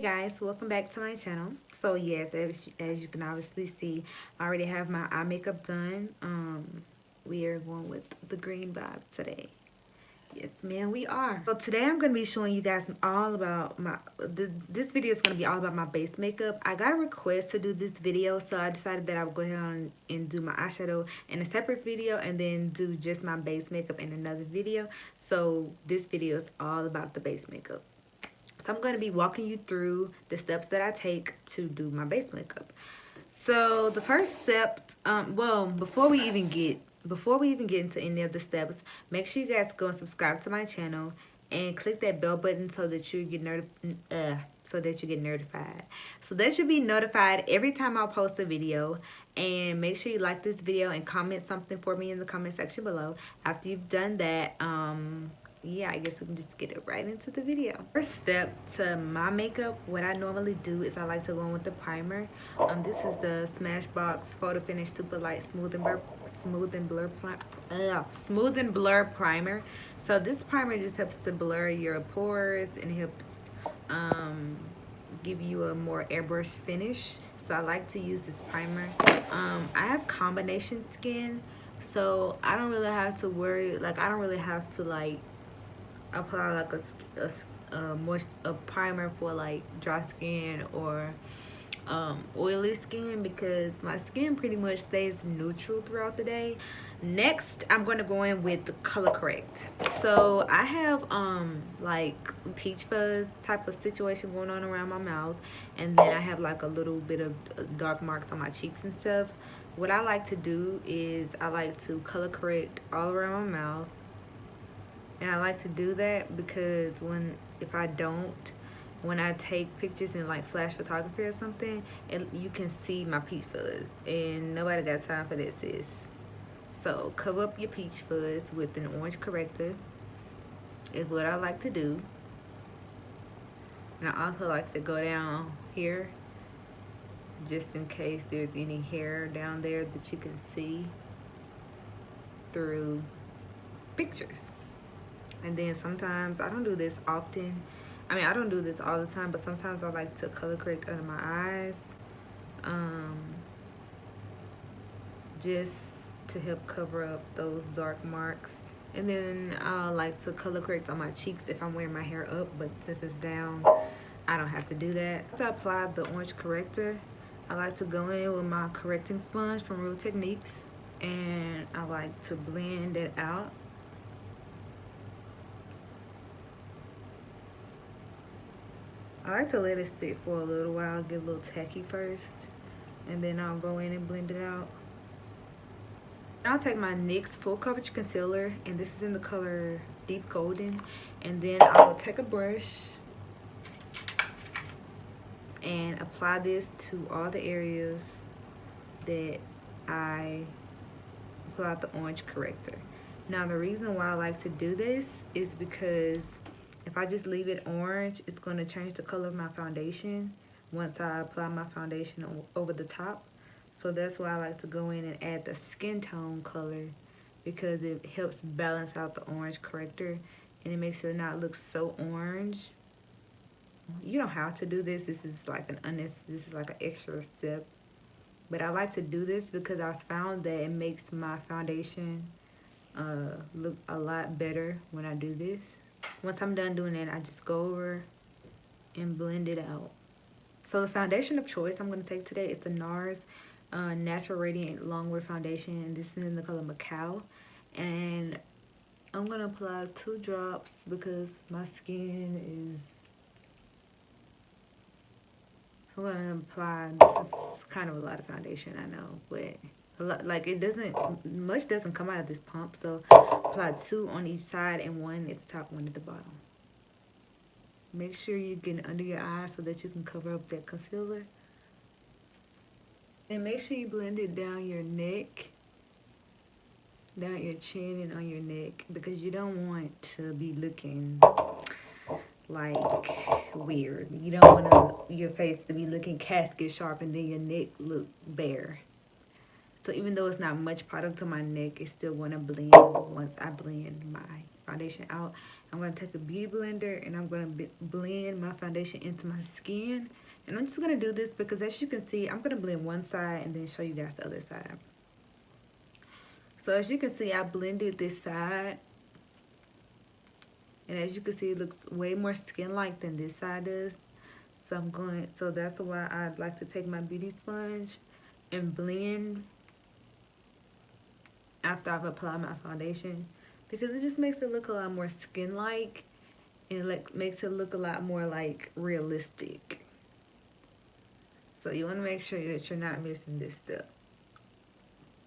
Guys, welcome back to my channel. So yes, as you can obviously see, I already have my eye makeup done. We are going with the green vibe today. Yes, man, we are. So today I'm going to be showing you guys all about this video is going to be all about my base makeup. I got a request to do this video, so I decided that I would go ahead on and do my eyeshadow in a separate video and then do just my base makeup in another video. So this video is all about the base makeup. So I'm going to be walking you through the steps that I take to do my base makeup. So the first step, well, before we even get into any of the steps, make sure you guys go and subscribe to my channel and click that bell button so that you get notified. So that you'll be notified every time I post a video. And make sure you like this video and comment something for me in the comment section below. After you've done that, yeah, I guess we can just get it right into the video. First step to my makeup, what I normally do is I like to go in with the primer. This is the Smashbox Photo Finish Super Light Smooth and Blur Primer. So this primer just helps to blur your pores and helps give you a more airbrush finish. So I like to use this primer. I have combination skin, so I don't really have to worry. Like I don't really have to like apply like a primer for like dry skin or oily skin, because my skin pretty much stays neutral throughout the day. Next, I'm going to go in with the color correct. So I have like peach fuzz type of situation going on around my mouth, and then I have like a little bit of dark marks on my cheeks and stuff. What I like to do is I like to color correct all around my mouth. And I like to do that because if I don't, when I take pictures in like flash photography or something, you can see my peach fuzz, and nobody got time for that, sis. So cover up your peach fuzz with an orange corrector is what I like to do. And I also like to go down here just in case there's any hair down there that you can see through pictures. And then sometimes, I don't do this often. I mean, I don't do this all the time, but sometimes I like to color correct under my eyes. Just to help cover up those dark marks. And then I like to color correct on my cheeks if I'm wearing my hair up, but since it's down, I don't have to do that. To apply the orange corrector, I like to go in with my correcting sponge from Real Techniques, and I like to blend it out. I like to let it sit for a little while, get a little tacky first, and then I'll go in and blend it out. I'll take my NYX Full Coverage Concealer, and this is in the color Deep Golden, and then I'll take a brush and apply this to all the areas that I applied the orange corrector. Now the reason why I like to do this is because if I just leave it orange, it's going to change the color of my foundation once I apply my foundation over the top. So that's why I like to go in and add the skin tone color, because it helps balance out the orange corrector and it makes it not look so orange. You don't have to do this. This is like an extra step. But I like to do this because I found that it makes my foundation look a lot better when I do this. Once I'm done doing that, I just go over and blend it out. So the foundation of choice I'm going to take today is the NARS Natural Radiant Longwear Foundation. And this is in the color Macao. And I'm going to apply 2 drops because my skin is... I'm going to apply... This is kind of a lot of foundation, I know. But like much doesn't come out of this pump, so apply 2 on each side and 1 at the top, 1 at the bottom. Make sure you get under your eyes so that you can cover up that concealer. And make sure you blend it down your neck, down your chin and on your neck, because you don't want to be looking like weird. You don't want your face to be looking casket sharp and then your neck look bare. So even though it's not much product on my neck, it's still going to blend once I blend my foundation out. I'm going to take a beauty blender and I'm going to blend my foundation into my skin. And I'm just going to do this because as you can see, I'm going to blend one side and then show you guys the other side. So as you can see, I blended this side. And as you can see, it looks way more skin-like than this side does. So that's why I'd like to take my beauty sponge and blend after I've applied my foundation, because it just makes it look a lot more skin-like, and it makes it look a lot more like realistic. So you want to make sure that you're not missing this step.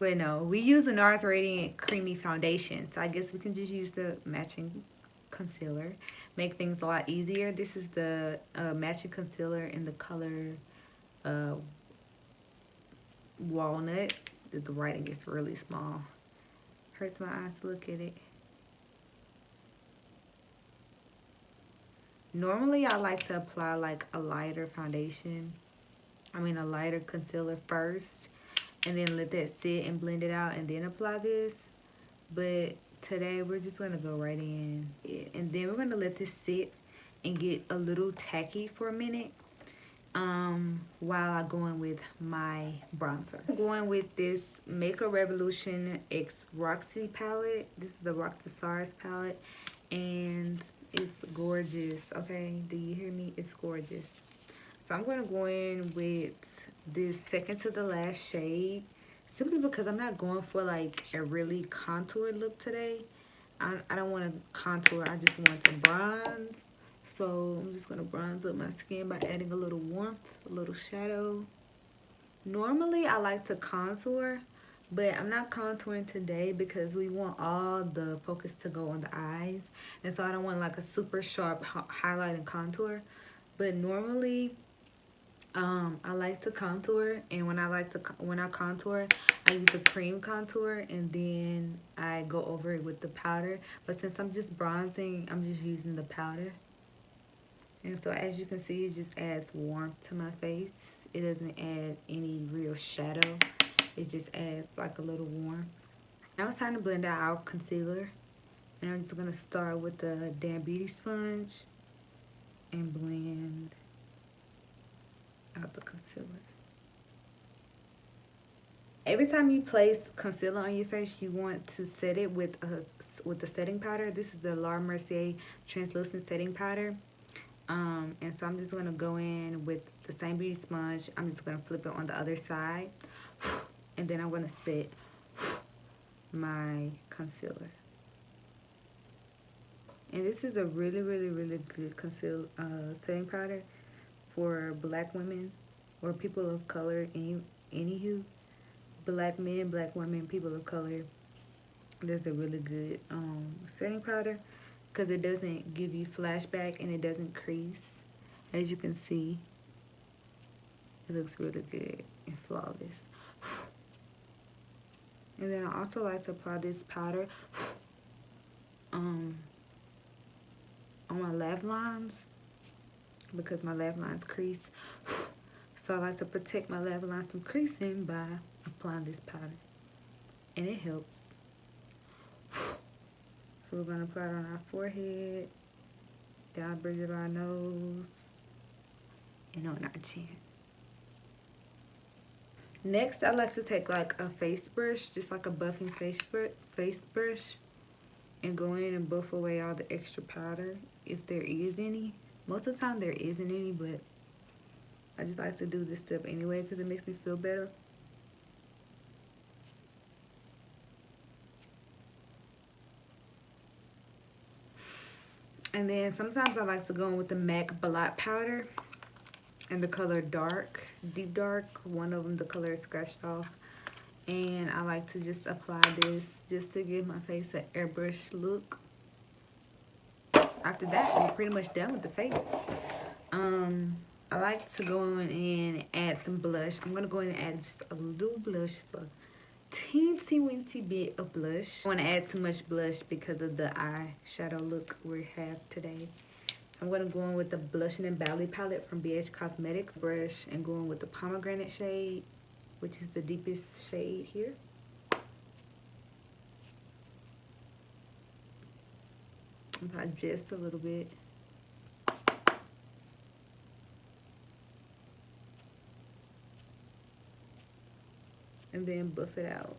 But no, we use a NARS Radiant Creamy Foundation, so I guess we can just use the matching concealer. Make things a lot easier. This is the matching concealer in the color Walnut. The writing is really small. Hurts my eyes to look at it. Normally I like to apply like a lighter foundation. A lighter concealer first, and then let that sit and blend it out and then apply this. But today we're just gonna go right in, and then we're gonna let this sit and get a little tacky for a minute while I go in with my bronzer. I'm going with this Makeup Revolution X Roxy palette. This is the Roxy SARS palette, and it's gorgeous. Okay, do you hear me? It's gorgeous. So I'm going to go in with this second to the last shade, simply because I'm not going for like a really contoured look today. I don't want to contour, I just want to bronze. So I'm just going to bronze up my skin by adding a little warmth, a little shadow. Normally I like to contour, but I'm not contouring today because we want all the focus to go on the eyes. And so I don't want like a super sharp highlight and contour. But normally I like to contour, and when I contour, I use a cream contour and then I go over it with the powder. But since I'm just bronzing, I'm just using the powder. And so as you can see, it just adds warmth to my face. It doesn't add any real shadow. It just adds like a little warmth. Now it's time to blend out our concealer. And I'm just going to start with the damn beauty sponge and blend out the concealer. Every time you place concealer on your face, you want to set it with the setting powder. This is the Laura Mercier translucent setting powder. And so I'm just going to go in with the same beauty sponge. I'm just going to flip it on the other side, and then I'm going to set my concealer. And this is a really, really, really good setting powder for black women or people of color, anywho. Black men, black women, people of color. There's a really good setting powder because it doesn't give you flashback and it doesn't crease. As you can see, it looks really good and flawless. And then I also like to apply this powder on my laugh lines because my laugh lines crease. So I like to protect my laugh lines from creasing by applying this powder, and it helps. So we're going to apply it on our forehead, down the bridge of our nose, and on our chin. Next, I like to take like a face brush, just like a buffing face brush, and go in and buff away all the extra powder if there is any. Most of the time there isn't any, but I just like to do this step anyway because it makes me feel better. And then sometimes I like to go in with the MAC blot powder in the color dark, deep dark. One of them, the color is scratched off. And I like to just apply this just to give my face an airbrush look. After that, we're pretty much done with the face. I like to go in and add some blush. I'm going to go in and add just a little blush, just a teensy-weensy bit of blush. I want to add too much blush because of the eyeshadow look we have today. So I'm going to go in with the Blushing and Ballet palette from BH Cosmetics brush and go in with the pomegranate shade, which is the deepest shade here. Apply just a little bit. And then buff it out.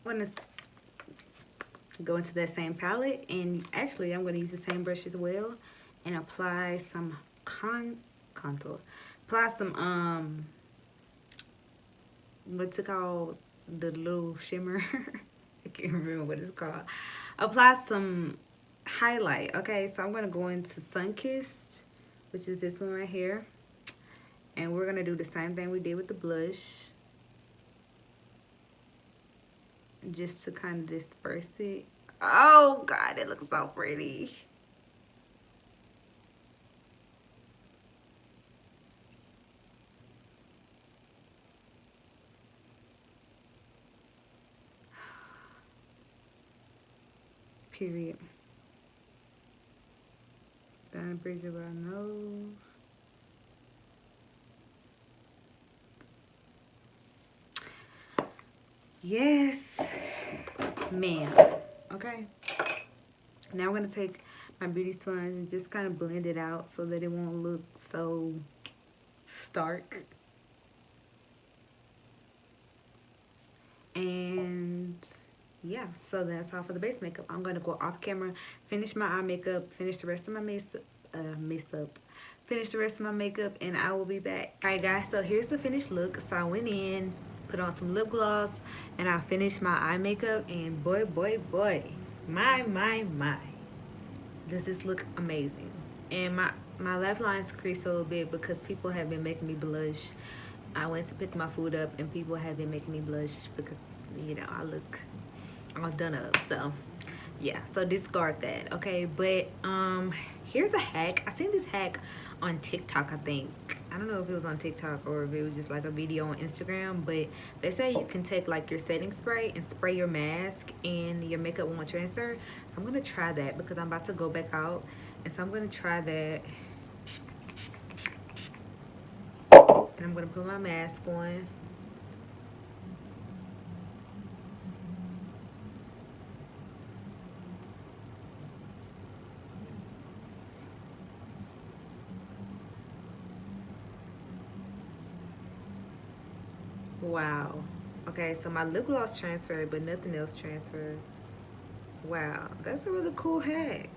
I'm gonna go into that same palette, and actually I'm gonna use the same brush as well and apply some contour. Apply some what's it called? The little shimmer. I can't remember what it's called. Apply some highlight. Okay, so I'm gonna go into Sunkissed, which is this one right here, and we're gonna do the same thing we did with the blush, just to kind of disperse it. Oh God, it looks so pretty. Period. Down the bridge of our nose. Yes, ma'am. Okay. Now I'm gonna take my beauty sponge and just kind of blend it out so that it won't look so stark. And yeah, so that's all for the base makeup. I'm gonna go off camera, finish my eye makeup, finish the rest of my finish the rest of my makeup, and I will be back. All right guys, so here's the finished look. So I went in, put on some lip gloss, and I finished my eye makeup, and boy, my, does this look amazing. And my left line's creased a little bit because people have been making me blush. I went to pick my food up and people have been making me blush because, you know, I look all done up. So yeah, so discard that, okay? But here's a hack. I seen this hack on TikTok, I think. I don't know if it was on TikTok or if it was just like a video on Instagram, but they say you can take like your setting spray and spray your mask and your makeup won't transfer. So I'm gonna try that because I'm about to go back out, and so I'm gonna try that. And I'm gonna put my mask on. Wow. Okay, so my lip gloss transferred, but nothing else transferred. Wow, that's a really cool hack.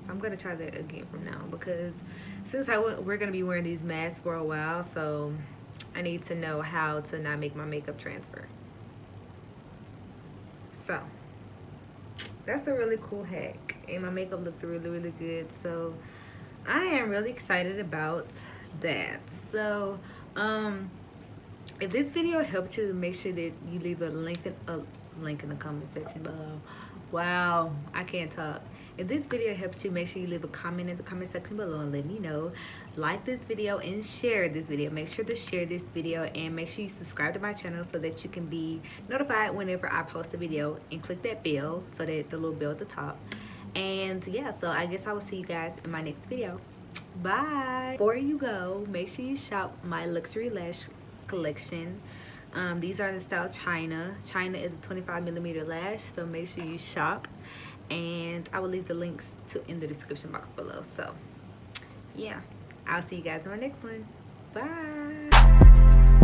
So I'm gonna try that again from now, because since we're gonna be wearing these masks for a while, so I need to know how to not make my makeup transfer. So that's a really cool hack, and my makeup looks really good. So I am really excited about that. So if this video helped you, make sure that you leave a link in the comment section below. Wow, I can't talk. If this video helped you, make sure you leave a comment in the comment section below and let me know. Like this video and share this video. Make sure to share this video, and make sure you subscribe to my channel so that you can be notified whenever I post a video, and click that bell, so that the little bell at the top. And yeah, so I guess I will see you guys in my next video. Bye. Before you go, make sure you shop my luxury lash collection. These are in the style China. China is a 25mm lash, so make sure you shop, and I will leave the links in the description box below. So yeah, I'll see you guys in my next one. Bye.